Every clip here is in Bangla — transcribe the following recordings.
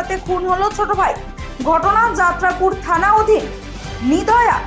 হাতে খুন হলো ছোট ভাই। ঘটনা যাত্রাপুর থানা অধীন নিদয়া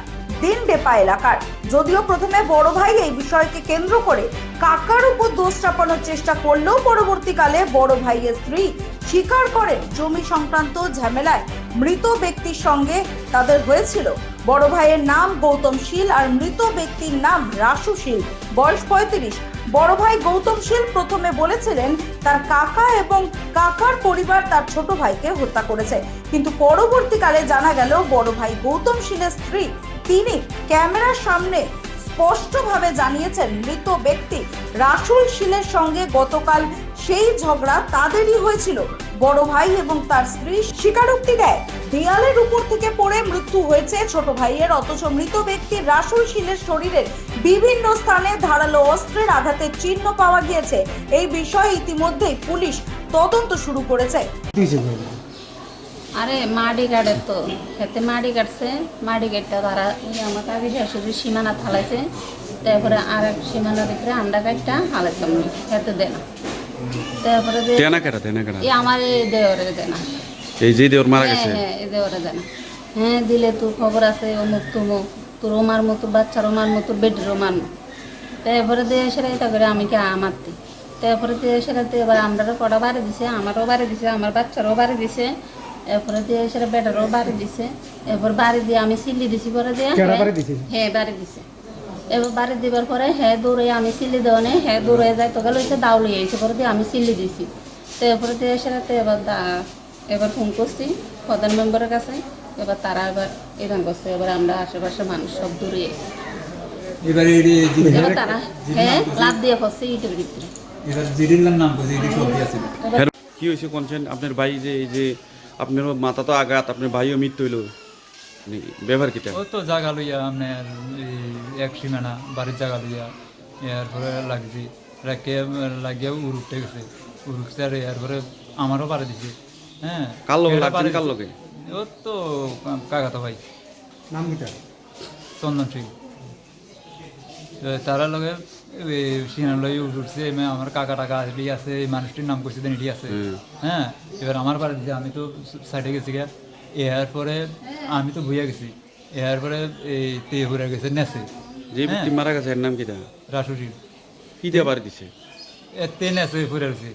দিনডেপা এলাকার। যদিও প্রথমে বড় ভাই এই বিষয়কে কেন্দ্র করে কাকার উপর দোষ চাপানোর চেষ্টা করলেও পরবর্তীকালে বড় ভাইয়ের স্ত্রী স্বীকার করেন জমি সংক্রান্ত ঝামেলায় মৃত ব্যক্তির সঙ্গে তাদের হয়েছিল। বড় ভাইয়ের নাম গৌতম শীল আর মৃত ব্যক্তির নাম রাসু শীল, বয়স 35। বড় ভাই গৌতম শীল প্রথমে বলেছিলেন তার কাকা এবং কাকার পরিবার তার ছোট ভাইকে হত্যা করেছে, কিন্তু পরবর্তীকালে জানা গেল বড় ভাই গৌতম শীলের স্ত্রী তিনি ক্যামেরার সামনে স্পষ্টভাবে জানিয়েছেন মৃত ব্যক্তি রাসুল শীলের সঙ্গে গতকাল সেই ঝগড়া তাদেরই হয়েছিল। বড় ভাই এবং তার স্ত্রী স্বীকারোক্তি দেয় দেয়ালের উপর থেকে পড়ে মৃত্যু হয়েছে ছোট ভাইয়ের, অথচ মৃত ব্যক্তি রাসুল শীলের শরীরের বিভিন্ন স্থানে ধারালো অস্ত্রের আঘাতের চিহ্ন পাওয়া গিয়েছে। এই বিষয়ে ইতিমধ্যেই পুলিশ তদন্ত শুরু করেছে। আরে মাটি কাটে তো খেতে মাটি কাটছে, মাটি কাটতে তারা ওই আমার কাকি শাশুড়ি সীমানা থালাইছে, তারপরে আর এক সীমানা দেখে আন্ডা কাটটা হালাইতাম খেতে দেয় না। তারপরে এই আমার এই দেওয়ারে দেয় না, এই যে দেওয়ার মারা গেছে। হ্যাঁ এই দেওয়ারে দেয় না। হ্যাঁ দিলে তোর খবর আছে অমুক তুমুক, তোর ওমার মতো বাচ্চার ওমার মতো বেটির ওমার। তারপরে দিয়ে সেটা এটা করে আমি কি আমারতি, তারপরে দিয়ে সেটাতে এবার আমরাও কটা বাড়ি দিছে, আমারও বাড়ি দিছে, আমার বাচ্চারও বাড়ি দিছে, এরপরে দিয়ে সেটা বেটারও বাড়ি দিছে। এরপর বাড়ি দিয়ে আমি সিলি দিছি, পরে দিয়ে হ্যাঁ বাড়ি দিছে। এবার বাড়ি দিবার পরে হ্যাঁ দৌড়ে আমি সিলি দেওয়া নেই, হ্যাঁ দৌড়ে যাইতে গেলে হচ্ছে দাউলি এসে, পরে দিয়ে আমি সিলি দিছি। তো এরপরে দিয়ে সেটাতে এবার ফোন করছি প্রধান মেম্বারের কাছে, এবার তারা এবার এরকম করছে। এবার আমরা আশেপাশে মানুষ সব দূরে এসে এবার তারা হ্যাঁ লাভ দিয়ে করছে ইটের ভিতরে। কি হয়েছে কোনছেন আপনার ভাই যে এই যে আপনার মাথা তো আঘাত, আপনার ভাইও মৃত্যু হইল, ব্যবহার কিটা? ও তো জায়গা লইয়া আপনার এক সীমানা বাড়ির জায়গা লইয়া এরপরে লাগছি লাগিয়ে উড়ুকতে গেছে, উড়ুকতে আর এরপরে আমারও পারে দিছে। হ্যাঁ কার লোক লাগছেন? কার লোকে? ও তো কাকাতো ভাই, নাম কিটা? চন্দন সিং। তারা লগে সিনার লই উঠছে, আমার কাকা টাকা আসলেই আছে, এই মানুষটির নাম করছে এটি আছে। হ্যাঁ এবার আমার পারে দিছে, আমি তো সাইডে গেছি গা। এরপরে আমি তো ভুইয়া গেছি, এরপরে এই তে ঘুরে গেছে নেছে। যে ব্যক্তি মারা গেছে এর নাম কিটা? রাসুশীল। কি দিয়ে বাড়ি দিছে? তে নেছে ঘুরে গেছে।